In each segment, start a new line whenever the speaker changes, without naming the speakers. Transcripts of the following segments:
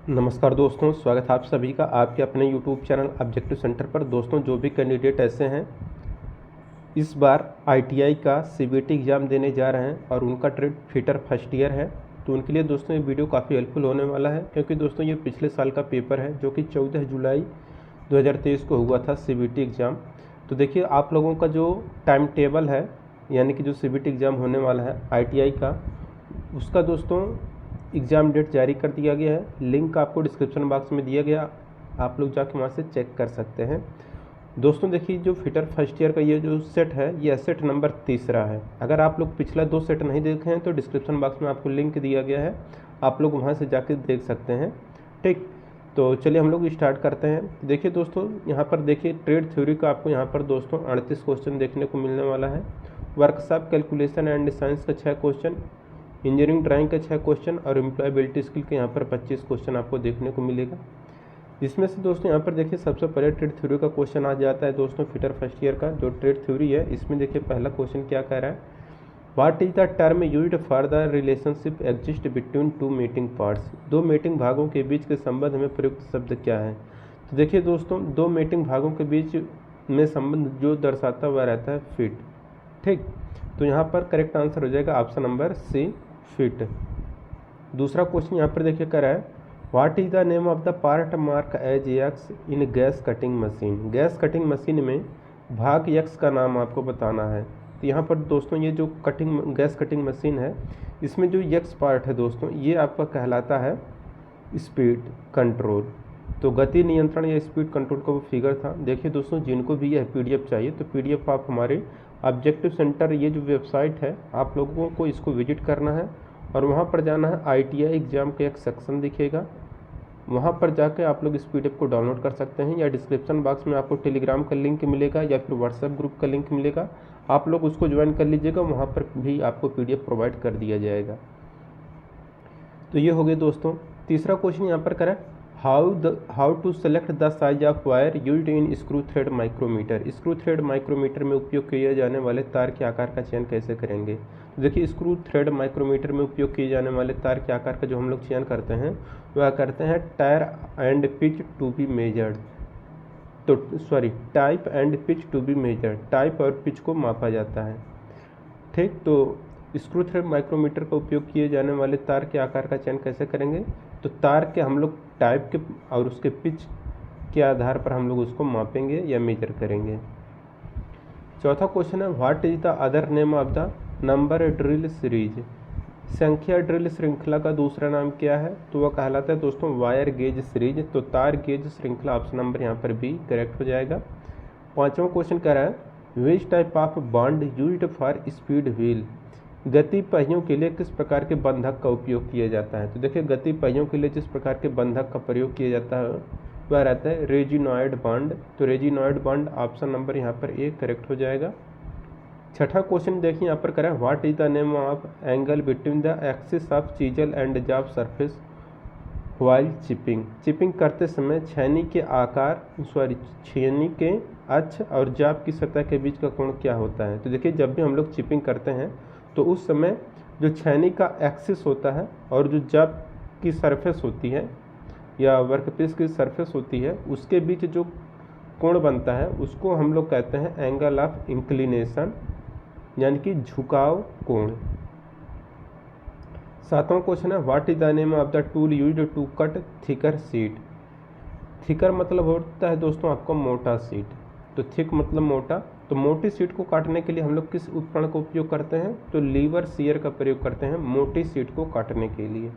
नमस्कार दोस्तों, स्वागत है आप सभी का आपके अपने YouTube चैनल ऑब्जेक्टिव सेंटर पर। दोस्तों, जो भी कैंडिडेट ऐसे हैं इस बार ITI का CBT एग्ज़ाम देने जा रहे हैं और उनका ट्रेड फिटर फर्स्ट ईयर है, तो उनके लिए दोस्तों ये वीडियो काफ़ी हेल्पफुल होने वाला है, क्योंकि दोस्तों ये पिछले साल का पेपर है जो कि 14 जुलाई 2023 को हुआ था CBT एग्ज़ाम। तो देखिए, आप लोगों का जो टाइम टेबल है, यानी कि जो CBT एग्ज़ाम होने वाला है ITI का, उसका दोस्तों एग्ज़ाम डेट जारी कर दिया गया है। लिंक आपको डिस्क्रिप्शन बॉक्स में दिया गया, आप लोग जाके वहाँ से चेक कर सकते हैं। दोस्तों देखिए, जो फिटर फर्स्ट ईयर का ये जो सेट है, ये सेट नंबर 3 है। अगर आप लोग पिछला 2 सेट नहीं देखे हैं तो डिस्क्रिप्शन बॉक्स में आपको लिंक दिया गया है, आप लोग वहाँ से जाके देख सकते हैं। ठीक, तो चलिए हम लोग स्टार्ट करते हैं। देखिए दोस्तों, यहाँ पर देखिए ट्रेड थ्योरी का आपको यहाँ पर दोस्तों 38 क्वेश्चन देखने को मिलने वाला है। वर्कशॉप कैलकुलेशन एंड साइंस का 6 क्वेश्चन, इंजीनियरिंग ड्राइंग का 6 क्वेश्चन और एम्प्लॉयबिलिटी स्किल के यहाँ पर 25 क्वेश्चन आपको देखने को मिलेगा। इसमें से दोस्तों यहाँ पर देखिए सबसे पहले ट्रेड थ्योरी का क्वेश्चन आ जाता है दोस्तों फिटर फर्स्ट ईयर का। जो ट्रेड थ्योरी है इसमें देखिए पहला क्वेश्चन क्या कह रहा है, what is the term used for the relationship exist between two meeting parts. दो मीटिंग भागों के बीच के संबंध में प्रयुक्त शब्द क्या है। तो देखिए दोस्तों, दो मीटिंग भागों के बीच में संबंध जो दर्शाता हुआ रहता है फिट। ठीक, तो यहाँ पर करेक्ट आंसर हो जाएगा ऑप्शन नंबर सी, फिट। दूसरा क्वेश्चन यहाँ पर देखिए कर रहा है, what is the name of the part mark as X in gas cutting machine. Gas cutting machine में भाग एक्स का नाम आपको बताना है। तो यहाँ पर दोस्तों ये जो गैस कटिंग मशीन है, इसमें जो एक्स पार्ट है दोस्तों, ये आपका कहलाता है स्पीड कंट्रोल। तो गति नियंत्रण या स्पीड कंट्रोल का वो फिगर था। देखिए दोस्तों, जिनको भी यह PDF चाहिए तो PDF आप हमारे ऑब्जेक्टिव सेंटर, ये जो वेबसाइट है, आप लोगों को इसको विजिट करना है और वहाँ पर जाना है। ITI एग्ज़ाम का एक सेक्शन दिखेगा, वहाँ पर जाकर आप लोग इस PDF को डाउनलोड कर सकते हैं, या डिस्क्रिप्शन बॉक्स में आपको टेलीग्राम का लिंक मिलेगा या फिर व्हाट्सएप ग्रुप का लिंक मिलेगा, आप लोग उसको ज्वाइन कर लीजिएगा, वहाँ पर भी आपको PDF प्रोवाइड कर दिया जाएगा। तो ये हो गए दोस्तों। तीसरा क्वेश्चन यहाँ पर करें, how to select the size of wire used in screw thread micrometer. Screw thread micrometer में उपयोग किए जाने वाले तार के आकार का चयन कैसे करेंगे। तो देखिए, स्क्रू थ्रेड माइक्रोमीटर में उपयोग किए जाने वाले तार के आकार का जो हम लोग चयन करते हैं वह करते हैं tyre and pitch to be measured. तो type and pitch to be measured, type और पिच को मापा जाता है। ठीक, तो स्क्रू थ्रेड माइक्रोमीटर का उपयोग किए जाने वाले तार के आकार का चयन कैसे करेंगे। तो तार के हम लोग टाइप के और उसके पिच के आधार पर हम लोग उसको मापेंगे या मेजर करेंगे। चौथा क्वेश्चन है, what is the other name of the number drill series. संख्या ड्रिल श्रृंखला का दूसरा नाम क्या है। तो वह कहलाता है दोस्तों वायर गेज सीरीज। तो तार गेज श्रृंखला ऑप्शन नंबर यहाँ पर भी करेक्ट हो जाएगा। पांचवा क्वेश्चन कह रहा है, which type of bond used for speed wheel. गति पहियों के लिए किस प्रकार के बंधक का उपयोग किया जाता है। तो देखिए, गति पहियों के लिए जिस प्रकार के बंधक का प्रयोग किया जाता है वह रहता है रेजिनॉइड बॉन्ड। तो रेजिनॉइड बॉन्ड ऑप्शन नंबर यहाँ पर ए करेक्ट हो जाएगा। छठा क्वेश्चन देखिए यहाँ पर करें, what is the name of angle between the axis of chisel and job surface while chipping. Chipping करते समय छेनी के अक्ष और जाब की सतह के बीच का कोण क्या होता है। तो देखिए, जब भी हम लोग चिपिंग करते हैं तो उस समय जो छेनी का एक्सिस होता है और जो जाब की सरफेस होती है या वर्कपीस की सरफेस होती है, उसके बीच जो कोण बनता है उसको हम लोग कहते हैं एंगल ऑफ इंक्लिनेशन, यानी कि झुकाव कोण। सातवां क्वेश्चन है, what is the name of the tool used to cut thicker sheet. Thicker मतलब होता है दोस्तों आपका मोटा शीट, तो थिक मतलब मोटा। तो मोटी शीट को काटने के लिए हम लोग किस उपकरण का उपयोग करते हैं। तो लीवर शीयर का प्रयोग करते हैं मोटी शीट को काटने के लिए।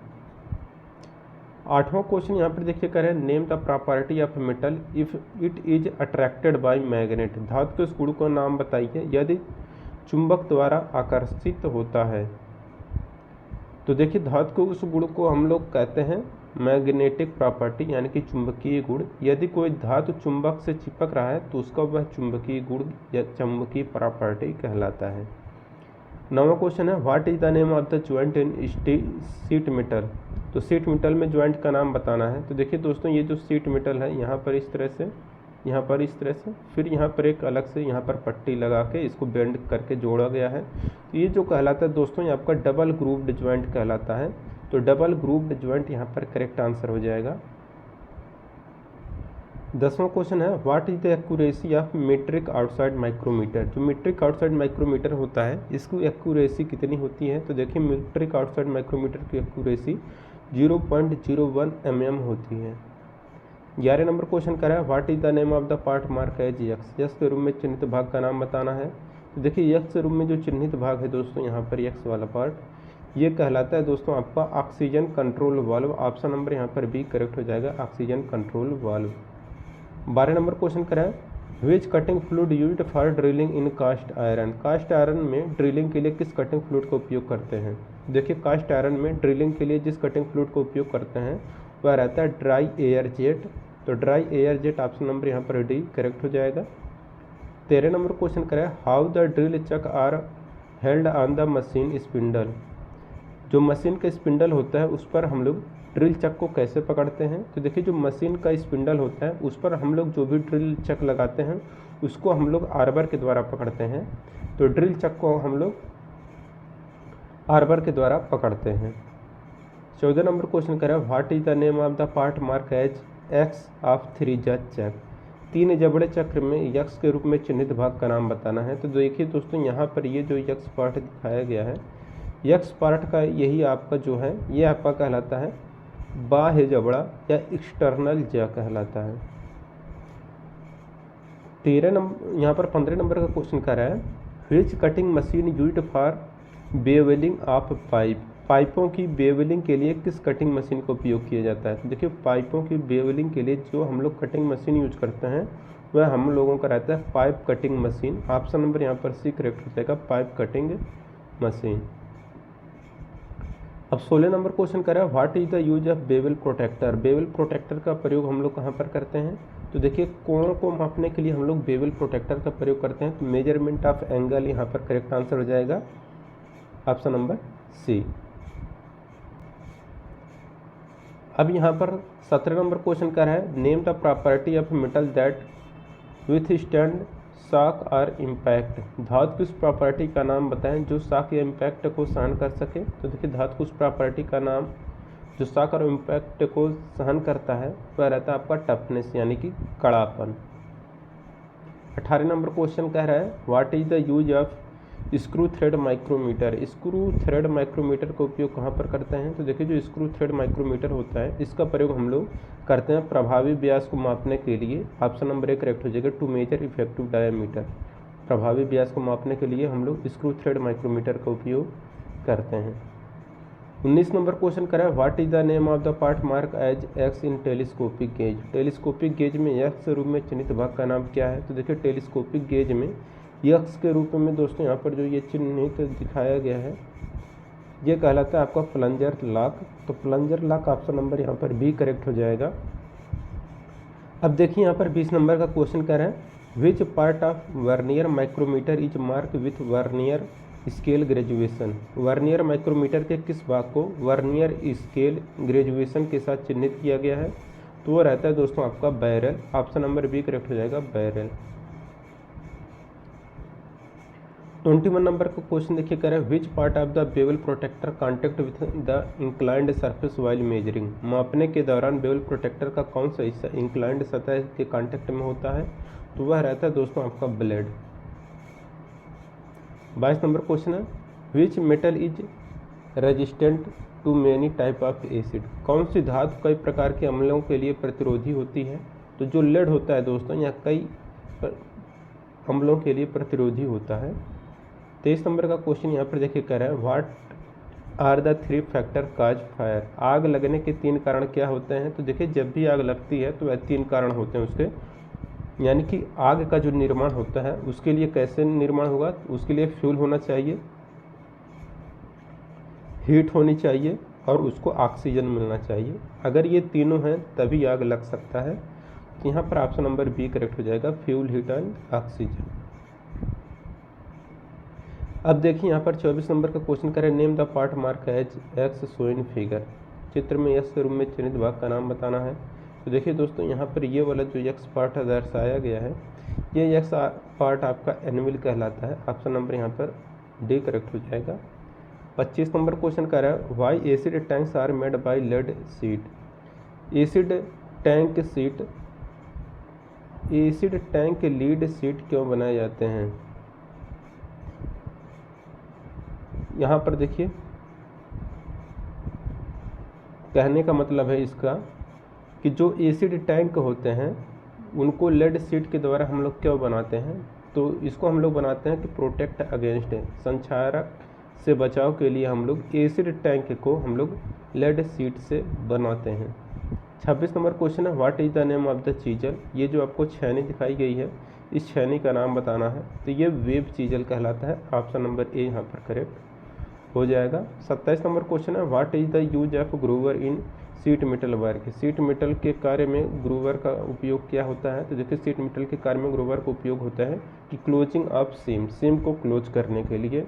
आठवां क्वेश्चन यहाँ पर देखिए कह रहे हैं, name the property of metal if it is attracted by magnet. धातु के उस गुण को नाम बताइए यदि चुंबक द्वारा आकर्षित होता है। तो देखिए, धातु के उस गुण को हम लोग कहते हैं मैग्नेटिक प्रॉपर्टी, यानी कि चुंबकीय गुण। यदि कोई धातु चुंबक से चिपक रहा है तो उसका वह चुंबकीय गुण या चुंबकीय प्रॉपर्टी कहलाता है। नौवां क्वेश्चन है, what is the name of the joint in sheet metal. तो शीट मेटल में ज्वाइंट का नाम बताना है। तो देखिए दोस्तों, ये जो शीट मेटल है, यहाँ पर इस तरह से, यहाँ पर इस तरह से, फिर यहाँ पर एक अलग से यहाँ पर पट्टी लगा के इसको बेंड करके जोड़ा गया है। तो ये जो कहलाता है दोस्तों, ये आपका डबल ग्रूव्ड ज्वाइंट कहलाता है। तो डबल ग्रुप्ड जॉइंट यहाँ पर करेक्ट आंसर हो जाएगा। 10वां क्वेश्चन है what is the accuracy of metric outside micrometer. जो मीट्रिक आउटसाइड माइक्रोमीटर होता है इसकी एक्यूरेसी कितनी होती है, तो देखिए मीट्रिक आउटसाइड माइक्रोमीटर की एक्यूरेसी 0.01 mm होती है। 11 नंबर क्वेश्चन कर रहा है what is the name of the part mark as X. X के रूप में चिन्हित भाग का नाम बताना है। तो देखिए यक्स के रूप में जो चिन्हित भाग है दोस्तों यहाँ पर यक्स वाला पार्ट ये कहलाता है दोस्तों आपका oxygen control valve. Option number यहाँ पर बी करेक्ट हो जाएगा, oxygen control valve. 12 number question करा है which cutting fluid used for drilling in cast iron. Cast iron में ड्रिलिंग के लिए किस कटिंग फ्लूइड का उपयोग करते हैं। देखिए कास्ट आयरन में ड्रिलिंग के लिए जिस कटिंग फ्लूइड का उपयोग करते हैं वह रहता है ड्राई एयर जेट। तो dry air jet option number यहाँ पर डी करेक्ट हो जाएगा। 13 नंबर क्वेश्चन करें how the drill chuck are held on the machine spindle. जो मशीन का स्पिंडल होता है उस पर हम लोग ड्रिल चक को कैसे पकड़ते हैं। तो देखिए जो मशीन का स्पिंडल होता है उस पर हम लोग जो भी ड्रिल चक लगाते हैं उसको हम लोग आर्बर के द्वारा पकड़ते हैं। तो ड्रिल चक को हम लोग आर्बर के द्वारा पकड़ते हैं। 14 नंबर क्वेश्चन करें what is the name of the part mark as X of 3 chuck. 3 जबड़े चक्र में यक्स के रूप में चिन्हित भाग का नाम बताना है। तो देखिए दोस्तों यहाँ पर ये जो यक्स पार्ट दिखाया गया है यक्स पार्ट का यही आपका जो है ये आपका कहलाता है बाह्य जबड़ा या एक्सटर्नल जा कहलाता है। 13 नंबर यहाँ पर 15 नंबर का क्वेश्चन कर रहा है which cutting machine used for bevelling of pipe. पाइपों की बेवलिंग के लिए किस कटिंग मशीन का उपयोग किया जाता है। तो देखिए पाइपों की बेवलिंग के लिए जो हम लोग कटिंग मशीन यूज करते हैं वह हम लोगों का रहता है pipe cutting machine. Option number यहाँ पर सी करेक्ट हो जाएगा, पाइप कटिंग मशीन। अब 16 नंबर क्वेश्चन कर रहा है what is the use of bevel protector. Bevel protector का प्रयोग हम लोग कहाँ पर करते हैं। तो देखिए कोण को मापने के लिए हम लोग बेवल प्रोटेक्टर का प्रयोग करते हैं। तो मेजरमेंट ऑफ एंगल यहाँ पर करेक्ट आंसर हो जाएगा, ऑप्शन नंबर सी। अब यहाँ पर 17 नंबर क्वेश्चन कर रहा है name the property of metal that with stand shock और इम्पैक्ट। धातु किस प्रॉपर्टी का नाम बताएं जो शॉक या इम्पैक्ट को सहन कर सके। तो देखिए धातु किस प्रॉपर्टी का नाम जो शॉक और इम्पैक्ट को सहन करता है वह रहता है आपका टफनेस यानी कि कड़ापन। 18 नंबर क्वेश्चन कह रहा है what is the use of screw thread micrometer. Screw thread micrometer का उपयोग कहाँ पर करते हैं। तो देखिए जो स्क्रू थ्रेड माइक्रोमीटर होता है इसका प्रयोग हम लोग करते हैं प्रभावी व्यास को मापने के लिए। ऑप्शन नंबर ए करेक्ट हो जाएगा, टू मेजर इफेक्टिव डायमीटर। प्रभावी व्यास को मापने के लिए हम लोग स्क्रू थ्रेड माइक्रोमीटर का उपयोग करते हैं। 19 नंबर क्वेश्चन करा है what is the name of the part mark as X in telescopic gauge. Telescopic gauge में एक्स के रूप में चिन्हित भाग का नाम क्या है। तो देखिए टेलीस्कोपिक गेज में यक्स के रूप में दोस्तों यहाँ पर जो ये चिन्हित दिखाया गया है ये कहलाता है आपका प्लंजर लॉक। तो प्लंजर लॉक ऑप्शन नंबर यहाँ पर बी करेक्ट हो जाएगा। अब देखिए यहाँ पर 20 नंबर का क्वेश्चन कर रहे हैं which part of vernier micrometer is mark with vernier scale graduation. Vernier micrometer के किस भाग को वर्नियर स्केल ग्रेजुएशन के साथ चिन्हित किया गया है। तो वो रहता है दोस्तों आपका barrel. Option number B correct हो जाएगा, बैरल। 21 नंबर का क्वेश्चन देखिए कह रहा है विच part of the bevel protector contact with the inclined surface while measuring. मापने के दौरान बेवल प्रोटेक्टर का कौन सा हिस्सा इंक्लाइंड सतह के कॉन्टेक्ट में होता है। तो वह रहता है दोस्तों आपका ब्लेड। 22 नंबर क्वेश्चन है which metal is resistant to many type of acid. कौन सी धातु कई प्रकार के अम्लों के लिए प्रतिरोधी होती है। तो जो लेड होता है दोस्तों यहाँ कई अम्लों के लिए प्रतिरोधी होता है। 23 नंबर का क्वेश्चन यहाँ पर देखिए कह रहा है what are the 3 factor cause fire. आग लगने के 3 कारण क्या होते हैं। तो देखिए जब भी आग लगती है तो वह 3 कारण होते हैं उसके, यानी कि आग का जो निर्माण होता है उसके लिए कैसे निर्माण होगा। उसके लिए फ्यूल होना चाहिए, हीट होनी चाहिए और उसको ऑक्सीजन मिलना चाहिए। अगर ये तीनों हैं तभी आग लग सकता है। तो यहाँ पर ऑप्शन नंबर बी करेक्ट हो जाएगा, फ्यूल, हीट एंड ऑक्सीजन। अब देखिए यहाँ पर 24 नंबर का क्वेश्चन करें name the part mark as X show in figure. चित्र में एक्स के रूप में चिन्हित भाग का नाम बताना है। तो देखिए दोस्तों यहाँ पर ये वाला जो एक्स पार्ट दर्शाया गया है ये एक्स पार्ट आपका एनिमल कहलाता है। ऑप्शन नंबर यहाँ पर डी करेक्ट हो जाएगा। 25 नंबर क्वेश्चन कह रहा है why acid tanks are made by lead sheet. Acid tank lead sheet क्यों बनाए जाते हैं। यहाँ पर देखिए कहने का मतलब है इसका कि जो एसिड टैंक होते हैं उनको लेड सीट के द्वारा हम लोग क्यों बनाते हैं, तो इसको हम लोग बनाते हैं कि प्रोटेक्ट अगेंस्ट, संक्षारक से बचाव के लिए हम लोग एसिड टैंक को हम लोग लेड सीट से बनाते हैं। 26 नंबर क्वेश्चन है what is the name of the chisel. ये जो आपको छैनी दिखाई गई है इस छैनी का नाम बताना है, तो ये वेब चीजल कहलाता है। ऑप्शन नंबर ए यहाँ पर करेक्ट हो जाएगा। 27 नंबर क्वेश्चन है what is the use of groover in sheet metal work. Sheet metal के कार्य में ग्रूवर का उपयोग क्या होता है, तो देखिए सीट मेटल के कार्य में ग्रूवर का उपयोग होता है कि क्लोजिंग ऑफ सीम को क्लोज करने के लिए।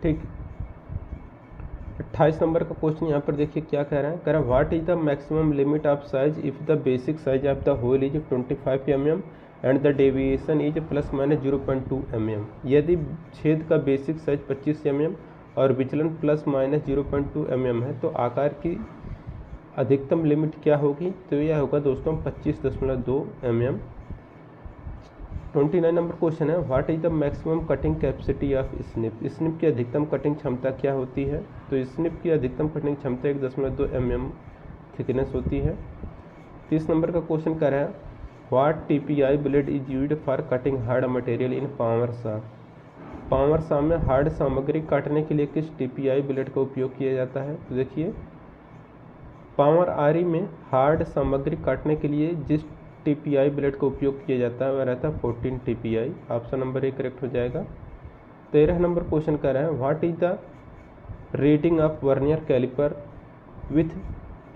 ठीक। 28 नंबर का क्वेश्चन यहाँ पर देखिए क्या कह रहा है, कह रहा है what is the maximum limit of size if the basic size of the hole is 25 mm and the deviation is ±0.2 mm। यदि छेद का बेसिक साइज 25 mm और विचलन ±0.2 mm है तो आकार की अधिकतम लिमिट क्या होगी, तो यह होगा दोस्तों 25.2 mm। 29 नंबर क्वेश्चन है what is the maximum cutting capacity of snip. Snip की अधिकतम कटिंग क्षमता क्या होती है, तो स्निप की अधिकतम कटिंग क्षमता 1.2 mm थिकनेस होती है। 30 नंबर का क्वेश्चन कर रहा है what TPI blade is used for cutting hard material in power saw. Power saw में हार्ड सामग्री काटने के लिए किस TPI ब्लेड का उपयोग किया जाता है, तो देखिए पावर आरी में हार्ड सामग्री काटने के लिए जिस TPI ब्लेड का उपयोग किया जाता है वह रहता है 14 TPI। Option number A correct हो जाएगा। 13 नंबर क्वेश्चन कर रहा है what is the reading of vernier caliper with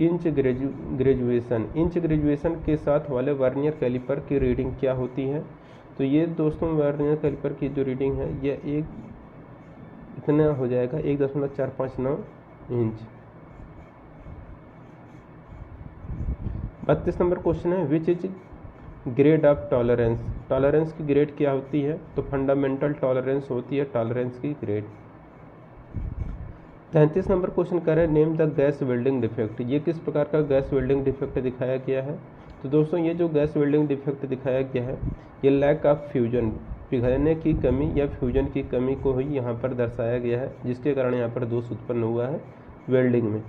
inch graduation. Inch graduation के साथ वाले वर्नियर कैलिपर की रीडिंग क्या होती है, तो ये दोस्तों वर्नियर कैलिपर की जो रीडिंग है यह इतना हो जाएगा 1.459 इंच। 32 नंबर क्वेश्चन है which is grade of tolerance. Tolerance की ग्रेड क्या होती है, तो फंडामेंटल टॉलरेंस होती है टॉलरेंस की ग्रेड। 33 नंबर क्वेश्चन कर रहे हैं name the gas welding defect. ये किस प्रकार का गैस वेल्डिंग डिफेक्ट दिखाया गया है, तो दोस्तों ये जो गैस वेल्डिंग डिफेक्ट दिखाया गया है ये लैक ऑफ फ्यूजन, पिघलने की कमी या फ्यूजन की कमी को ही यहाँ पर दर्शाया गया है, जिसके कारण यहाँ पर दोष उत्पन्न हुआ है वेल्डिंग में।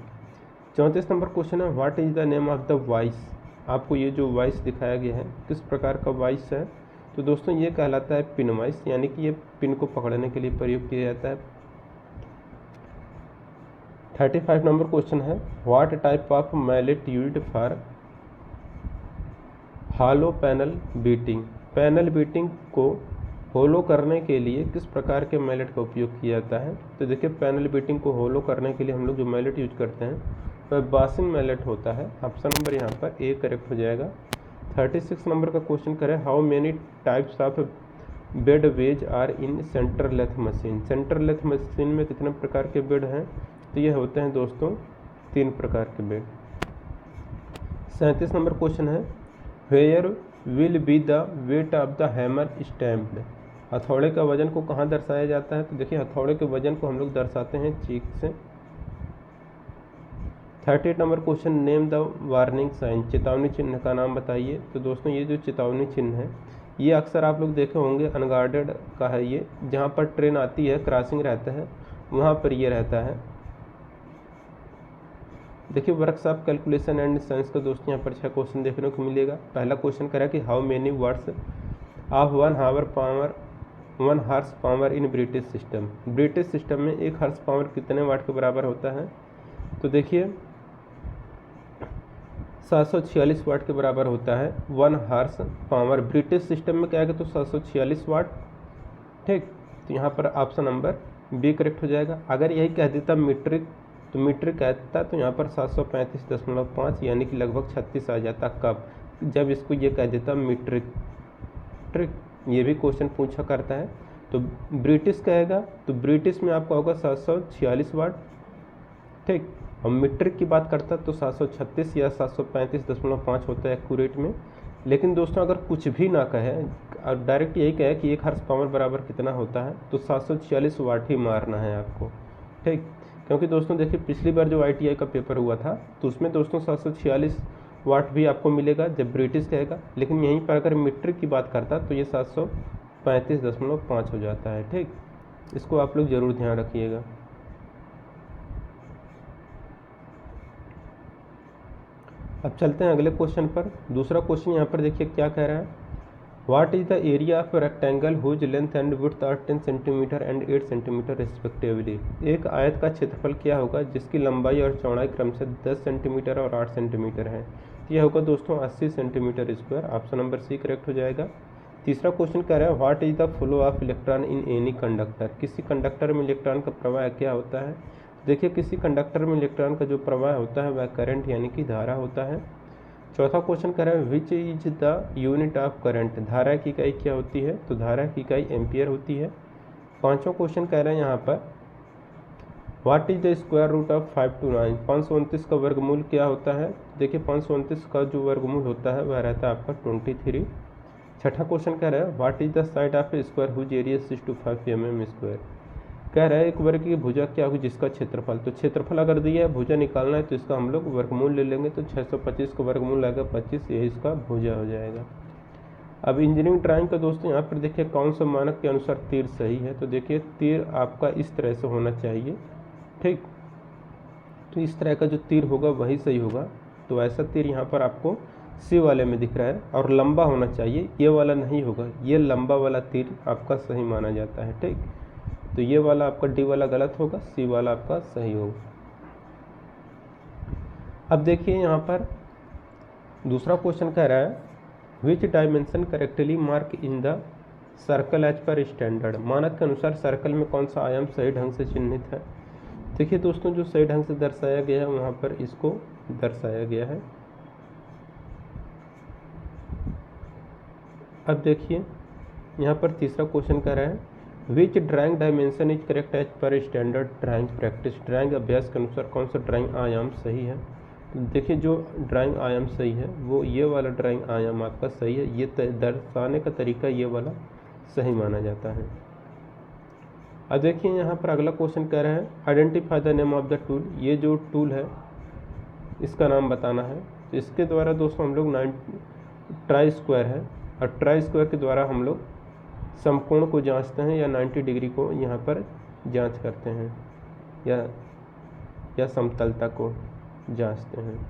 34 नंबर क्वेश्चन है what is the name of the vice. आपको ये जो वाइस दिखाया गया है किस प्रकार का वाइस है, तो दोस्तों ये कहलाता है पिन वाइस, यानी कि ये पिन को पकड़ने के लिए प्रयोग किया जाता है। 35 नंबर क्वेश्चन है what type of mallet used for hollow panel beating. Panel beating को होलो करने के लिए किस प्रकार के मैलेट का उपयोग किया जाता है, तो देखिए पैनल बीटिंग को होलो करने के लिए हम लोग जो मैलेट यूज करते हैं वह बासिन मैलेट होता है। ऑप्शन नंबर यहाँ पर ए करेक्ट हो जाएगा। 36 नंबर का क्वेश्चन करें how many types of bed ways are in centre lathe machine. Centre lathe machine में कितने प्रकार के बेड हैं, तो ये होते हैं दोस्तों 3 प्रकार के बेड। 37 नंबर क्वेश्चन है where will be the weight of the hammer stamped. हथौड़े का वजन को कहाँ दर्शाया जाता है, तो देखिए हथौड़े के वजन को हम लोग दर्शाते हैं चीक से। 38 number question name the warning sign. चेतावनी चिन्ह का नाम बताइए, तो दोस्तों ये जो चेतावनी चिन्ह है ये अक्सर आप लोग देखे होंगे अनगार्डेड का है, ये जहाँ पर ट्रेन आती है क्रॉसिंग रहता है वहाँ पर ये रहता है। देखिए वर्कशॉप कैलकुलेशन एंड साइंस का दोस्तों यहाँ पर 6 क्वेश्चन देखने को मिलेगा। पहला क्वेश्चन करा कि how many watts of 1 horse power in British system. British system में 1 हॉर्स पावर कितने वाट के बराबर होता है, तो देखिए 746 वाट के बराबर होता है 1 हॉर्स पावर। ब्रिटिश सिस्टम में क्या है तो 746 वाट। ठीक, तो यहाँ पर ऑप्शन नंबर बी करेक्ट हो जाएगा। अगर यही कह देता मीट्रिक, तो मीट्रिक कहता तो यहाँ पर 735.5 यानी कि लगभग 36 आ जाता। कब, जब इसको ये कह देता मीट्रिक। ट्रिक ये भी क्वेश्चन पूछा करता है, तो ब्रिटिश कहेगा तो ब्रिटिश में आपका होगा 746 वाट। ठीक, और मीट्रिक की बात करता तो 736 या 735.5 होता है एक्यूरेट में। लेकिन दोस्तों अगर कुछ भी ना कहे और डायरेक्ट यही कहे कि 1 हॉर्स पावर बराबर कितना होता है, तो 746 वाट ही मारना है आपको। ठीक। क्योंकि दोस्तों देखिए पिछली बार जो ITI का पेपर हुआ था तो उसमें दोस्तों 746 वाट भी आपको मिलेगा जब ब्रिटिश रहेगा, लेकिन यहीं पर अगर मीट्रिक की बात करता तो ये 735.5 हो जाता है। ठीक, इसको आप लोग ज़रूर ध्यान रखिएगा। अब चलते हैं अगले क्वेश्चन पर। दूसरा क्वेश्चन यहाँ पर देखिए क्या कह रहा है, what is the area of rectangle whose length and width are 10 centimetre and 8 centimetre respectively. एक आयत का क्षेत्रफल क्या होगा जिसकी लंबाई और चौड़ाई क्रमशः 10 सेंटीमीटर और 8 सेंटीमीटर है। तो यह होगा दोस्तों 80 centimetre square. Option number C correct हो जाएगा। तीसरा क्वेश्चन कह रहा है, what is the flow of electron in any conductor. किसी कंडक्टर में इलेक्ट्रॉन का प्रवाह क्या होता है। देखिए किसी कंडक्टर में इलेक्ट्रॉन का जो प्रवाह होता है वह करंट यानी कि धारा होता है। चौथा क्वेश्चन कह रहा है, which is the unit of current. धारा की इकाई क्या होती है, तो धारा की इकाई एम्पियर होती है। पांचवा क्वेश्चन कह रहे हैं यहाँ पर, what is the square root of 5 to 9। 529 का वर्गमूल क्या होता है। देखिए 529 का जो वर्गमूल होता है वह रहता है आपका 23। छठा क्वेश्चन कह रहा है, what is the side of a square whose area 6 to 5 mm square. कह रहा है एक वर्ग की भुजा क्या होगी जिसका क्षेत्रफल। तो क्षेत्रफल अगर दिया है, भुजा निकालना है तो इसका हम लोग वर्गमूल ले लेंगे। तो 625 का वर्गमूल आएगा 25, यही इसका भुजा हो जाएगा। अब इंजीनियरिंग ड्राइंग का दोस्तों यहाँ पर देखिए कौन सा मानक के अनुसार तीर सही है। तो देखिए तीर आपका इस तरह से होना चाहिए। ठीक, तो इस तरह का जो तीर होगा वही सही होगा। तो ऐसा तीर यहाँ पर आपको सी वाले में दिख रहा है और लंबा होना चाहिए, ये वाला नहीं होगा। ये लंबा वाला तीर आपका सही माना जाता है। ठीक, तो ये वाला आपका डी वाला गलत होगा, सी वाला आपका सही होगा। अब देखिए यहाँ पर दूसरा क्वेश्चन कह रहा है, which dimension correctly mark in the circle as per standard. मानक के अनुसार सर्कल में कौन सा आयाम सही ढंग से चिन्हित है। देखिए दोस्तों जो सही ढंग से दर्शाया गया है वहाँ पर इसको दर्शाया गया है। अब देखिए यहाँ पर तीसरा क्वेश्चन कह रहा है, which drawing dimension is correct as per standard drawing practice. Drawing अभ्यास के अनुसार कौन सा ड्राइंग आयाम सही है। तो देखिए जो ड्राइंग आयाम सही है वो ये वाला ड्राइंग आयाम आपका सही है। ये दर्शाने का तरीका ये वाला सही माना जाता है। अब देखिए यहाँ पर अगला क्वेश्चन कह रहा है, identify the name of the tool. ये जो टूल है इसका नाम बताना है। तो इसके द्वारा दोस्तों हम लोग ट्राई स्क्वायर है और ट्राई स्क्वायर के द्वारा हम लोग समकोण को जांचते हैं या 90 डिग्री को यहाँ पर जांच करते हैं या समतलता को जांचते हैं।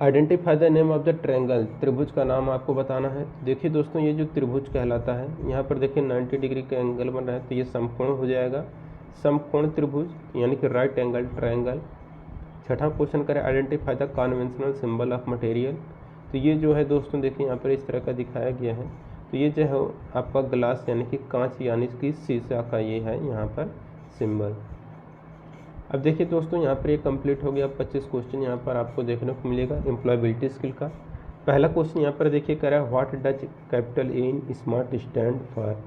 Identify the name of the triangle. त्रिभुज का नाम आपको बताना है। देखिए दोस्तों ये जो त्रिभुज कहलाता है, यहाँ पर देखिए 90 डिग्री का एंगल बन रहा है तो ये समकोण हो जाएगा, समकोण त्रिभुज यानी कि राइट एंगल ट्रायंगल। छठा क्वेश्चन करें, identify the conventional symbol of material. तो ये जो है दोस्तों देखिए यहाँ पर इस तरह का दिखाया गया है। तो ये जो है आपका ग्लास यानी कि कांच यानी कि शीशा का ये है यहाँ पर सिंबल। अब देखिए दोस्तों यहाँ पर ये कंप्लीट हो गया। 25 क्वेश्चन यहाँ पर आपको देखने को मिलेगा एम्प्लॉयबिलिटी स्किल का। पहला क्वेश्चन यहाँ पर देखिए कह रहा है, what does capital A in smart stand for.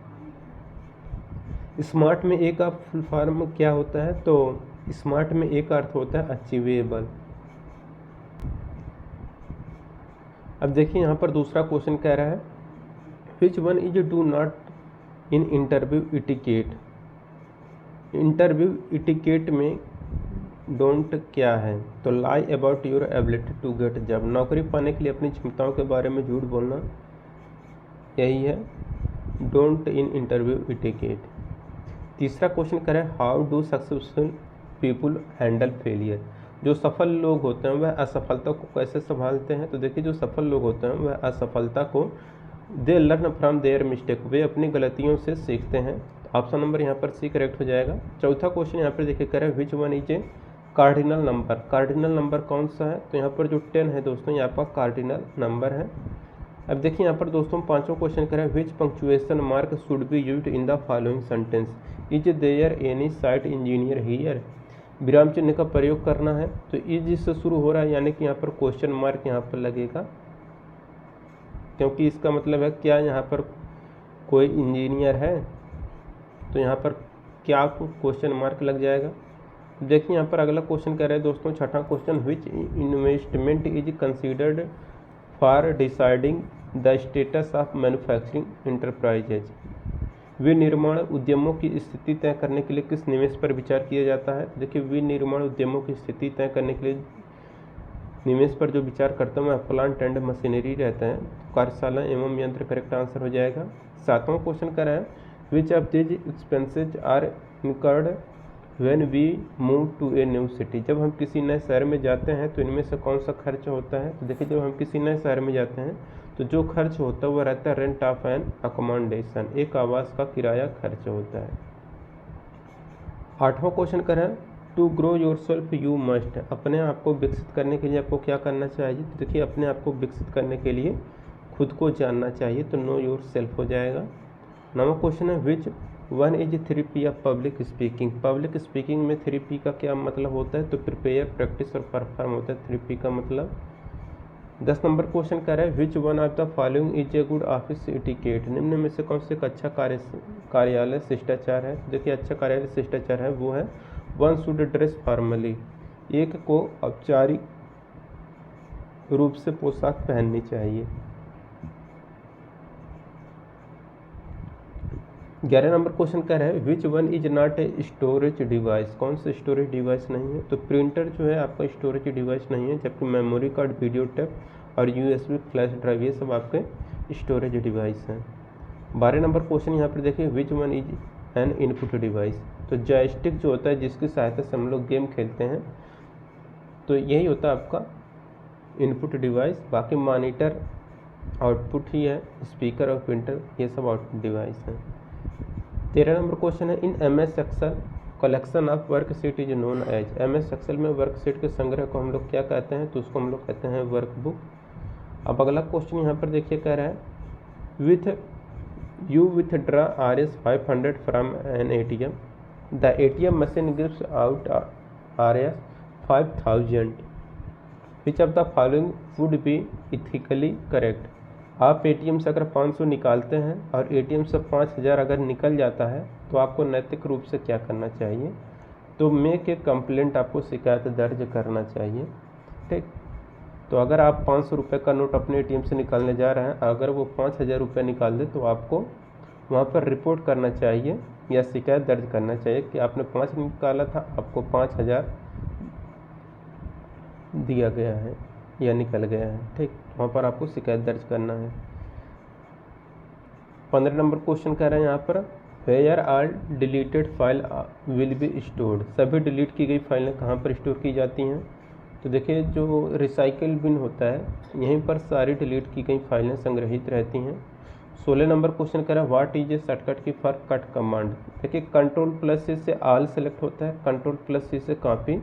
Smart में ए का फुल फॉर्म क्या होता है। तो स्मार्ट में ए का अर्थ होता है अचीवेबल। अब देखिए यहाँ पर दूसरा क्वेश्चन कह रहा है, which one is do not in interview etiquette. Interview etiquette में डोंट क्या है। तो lie about your ability to get job. नौकरी पाने के लिए अपनी क्षमताओं के बारे में झूठ बोलना, यही है डोंट इन इंटरव्यू इटिकेट। तीसरा क्वेश्चन करें, how do successful people handle failure. जो सफल लोग होते हैं वह असफलता को कैसे संभालते हैं। तो देखिए जो सफल लोग होते हैं वह असफलता को they learn from their mistake, वे अपनी गलतियों से सीखते हैं। ऑप्शन नंबर यहाँ पर सी करेक्ट हो जाएगा। चौथा क्वेश्चन यहाँ पर देखिए करें, which one is A cardinal number. Cardinal number कौन सा है। तो यहाँ पर जो 10 है दोस्तों ये आपका कार्डिनल नंबर है। अब देखिए यहाँ पर दोस्तों पांचवा क्वेश्चन करें, which punctuation mark should be used in the following sentence. Is there any site engineer here. विराम चिन्ह का प्रयोग करना है। तो इज से शुरू हो रहा है यानी कि यहाँ पर क्वेश्चन मार्क यहाँ पर लगेगा, क्योंकि इसका मतलब है क्या यहाँ पर कोई इंजीनियर है। तो यहाँ पर क्या क्वेश्चन मार्क लग जाएगा। देखिए यहाँ पर अगला क्वेश्चन कह रहे हैं दोस्तों छठा question, which investment is considered for deciding the status of manufacturing enterprises. विनिर्माण उद्यमों की स्थिति तय करने के लिए किस निवेश पर विचार किया जाता है? देखिए, विनिर्माण उद्यमों की स्थिति तय करने के लिए निवेश पर जो विचार करता हूँ मैं प्लांट एंड मशीनरी रहते हैं, कार्यशाला एवं यंत्र करेक्ट आंसर हो जाएगा। 7वां क्वेश्चन कर रहा है which of these expenses are incurred when we move to a new city. जब हम किसी नए शहर में जाते हैं तो इनमें से कौन सा खर्च होता है? तो देखिए, जब हम किसी नए शहर में जाते हैं तो जो खर्च होता है वह रहता है रेंट ऑफ एन अकोमोडेशन, एक आवास का किराया खर्च होता है। 8वां क्वेश्चन कर रहा है to grow yourself you must. अपने आप को विकसित करने के लिए आपको क्या करना चाहिए? तो देखिए, अपने आप को विकसित करने के लिए खुद को जानना चाहिए, तो नो योर सेल्फ हो जाएगा। 9वां क्वेश्चन है which one is 3P of public speaking. Public speaking में 3P का क्या मतलब होता है? तो प्रिपेयर, प्रैक्टिस और परफॉर्म होता है 3P का मतलब। 10 नंबर क्वेश्चन कह रहा है which one of the following is a good office etiquette. निम्न में से कौन से एक अच्छा कार्यालय शिष्टाचार है? देखिए, अच्छा कार्यालय शिष्टाचार है वो है वन शुड ड्रेस फॉर्मली, एक को औपचारिक रूप से पोशाक पहननी चाहिए। 11 नंबर क्वेश्चन कह रहा है which one is not a storage device. कौन सा स्टोरेज डिवाइस नहीं है? तो प्रिंटर जो है आपका स्टोरेज डिवाइस नहीं है, जबकि मेमोरी कार्ड, वीडियो टेप और USB फ्लैश ड्राइव ये सब आपके स्टोरेज डिवाइस हैं। 12 नंबर क्वेश्चन यहाँ पर देखिए विच one is an input device. तो जॉयस्टिक जो होता है जिसकी सहायता से हम लोग गेम खेलते हैं, तो यही होता है आपका इनपुट डिवाइस। बाकी मॉनिटर आउटपुट ही है, स्पीकर और प्रिंटर ये सब आउटपुट डिवाइस हैं। 13 नंबर क्वेश्चन है in MS excel collection of worksheet is known as. MS excel में वर्कशीट के संग्रह को हम लोग क्या कहते हैं? तो उसको हम लोग कहते हैं वर्कबुक। अब अगला क्वेश्चन यहाँ पर देखिए कह रहा है with you withdraw Rs 500 from an ATM, the ATM machine gives out Rs 5000, which of the following would be ethically correct. आप ATM से अगर 500 निकालते हैं और ATM से 5000 अगर निकल जाता है तो आपको नैतिक रूप से क्या करना चाहिए? तो मेक ए कंप्लेंट, आपको शिकायत दर्ज करना चाहिए। ठीक, तो अगर आप 500 रुपये का नोट अपने ATM से निकालने जा रहे हैं, अगर वो 5000 रुपये निकाल दे तो आपको वहाँ पर रिपोर्ट करना चाहिए या शिकायत दर्ज करना चाहिए कि आपने 5 निकाला था, आपको 5000 दिया गया है या निकल गया है। ठीक, वहाँ पर आपको शिकायत दर्ज करना है। 15 नंबर क्वेश्चन कह रहे हैं यहाँ पर where are deleted file will be stored. सभी डिलीट की गई फाइलें कहाँ पर स्टोर की जाती हैं? तो देखिए, जो रिसाइकिल बिन होता है यहीं पर सारी डिलीट की गई फाइलें संग्रहित रहती हैं। 16 नंबर क्वेश्चन कह रहा है व्हाट इज ए शॉर्टकट की फॉर कट कमांड। देखिए, Ctrl+C से ऑल सेलेक्ट होता है, Ctrl+C से कॉपी,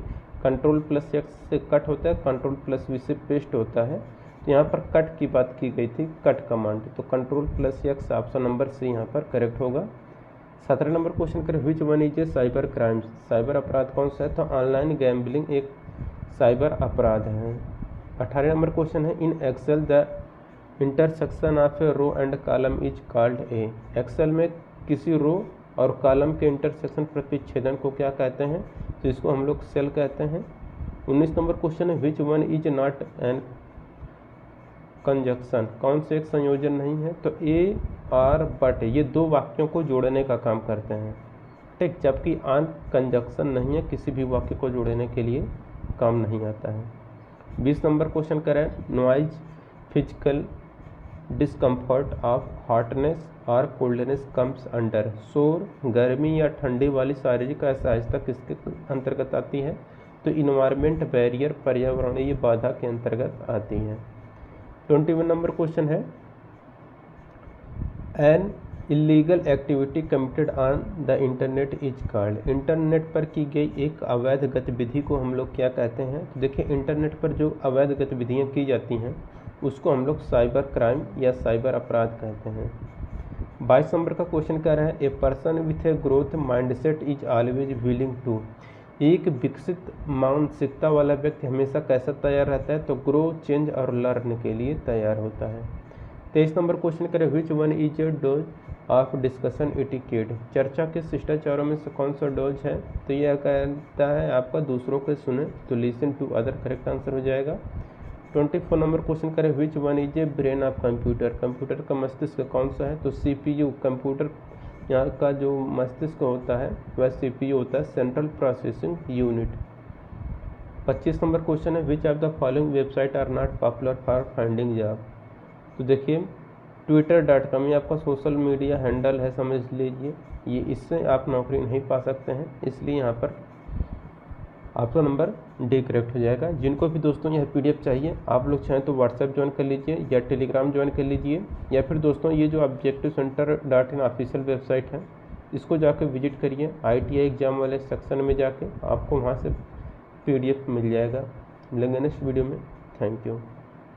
Ctrl+X से कट होता है, Ctrl+V से पेस्ट होता है। तो यहाँ पर कट की बात की गई थी, कट कमांड, तो Ctrl+X ऑप्शन नंबर C यहाँ पर करेक्ट होगा। 17 नंबर क्वेश्चन करें which one is A cyber crimes. Cyber अपराध कौन सा है? तो ऑनलाइन गैम्बलिंग एक साइबर अपराध है। 18 नंबर क्वेश्चन है in excel the intersection of a row and column is called a. Excel में किसी रो और कॉलम के इंटरसेक्शन प्रतिच्छेदन को क्या कहते हैं? तो इसको हम लोग सेल कहते हैं। 19 नंबर क्वेश्चन है which one is not an conjunction. कौन से एक संयोजन नहीं है? तो ए और बट ये दो वाक्यों को जोड़ने का काम करते हैं। ठीक, जबकि ऑन कंजक्शन नहीं है, किसी भी वाक्य को जोड़ने के लिए काम नहीं आता है। 20 नंबर क्वेश्चन करें noise physical discomfort of hotness और कोल्डनेस कम्स अंडर। शोर, गर्मी या ठंडी वाली शारीरिक असहजता किसके अंतर्गत आती है? तो इन्वायरमेंट बैरियर, पर्यावरणीय बाधा के अंतर्गत आती है। 21 नंबर क्वेश्चन है an illegal activity committed on the internet is called. Internet पर की गई एक अवैध गतिविधि को हम लोग क्या कहते हैं? तो देखिए, इंटरनेट पर जो अवैध गतिविधियां की जाती हैं उसको हम लोग साइबर क्राइम या साइबर अपराध कहते हैं। 22 नंबर का क्वेश्चन कह रहा है a person with a growth mindset is always willing to. एक विकसित मानसिकता वाला व्यक्ति हमेशा कैसा तैयार रहता है? तो ग्रो, चेंज और लर्न के लिए तैयार होता है। 23 नंबर क्वेश्चन करें which one is A dose of discussion etiquette. चर्चा के शिष्टाचारों में से कौन सा डोज है? तो यह कहता है आपका दूसरों के सुने, तो listen to other correct answer हो जाएगा। 24 नंबर क्वेश्चन करें which one is a brain of computer. Computer का मस्तिष्क कौन सा है? तो CPU। कंप्यूटर यहाँ का जो मस्तिष्क होता है वह CPU होता है, central processing unit. 25 number question है, which of the following website are not popular for finding job. तो देखिए twitter.com ये आपका सोशल मीडिया हैंडल है, समझ लीजिए, ये इससे आप नौकरी नहीं पा सकते हैं, इसलिए यहाँ पर आपका नंबर डी करेक्ट हो जाएगा। जिनको भी दोस्तों यह PDF चाहिए, आप लोग चाहें तो व्हाट्सएप ज्वाइन कर लीजिए या टेलीग्राम ज्वाइन कर लीजिए, या फिर दोस्तों ये जो objectivecenter.in ऑफिशियल वेबसाइट है इसको जाकर विजिट करिए। ITI एग्ज़ाम वाले सेक्शन में जाके आपको वहाँ से PDF मिल जाएगा। मिलेंगे नेक्स्ट वीडियो में। Thank you.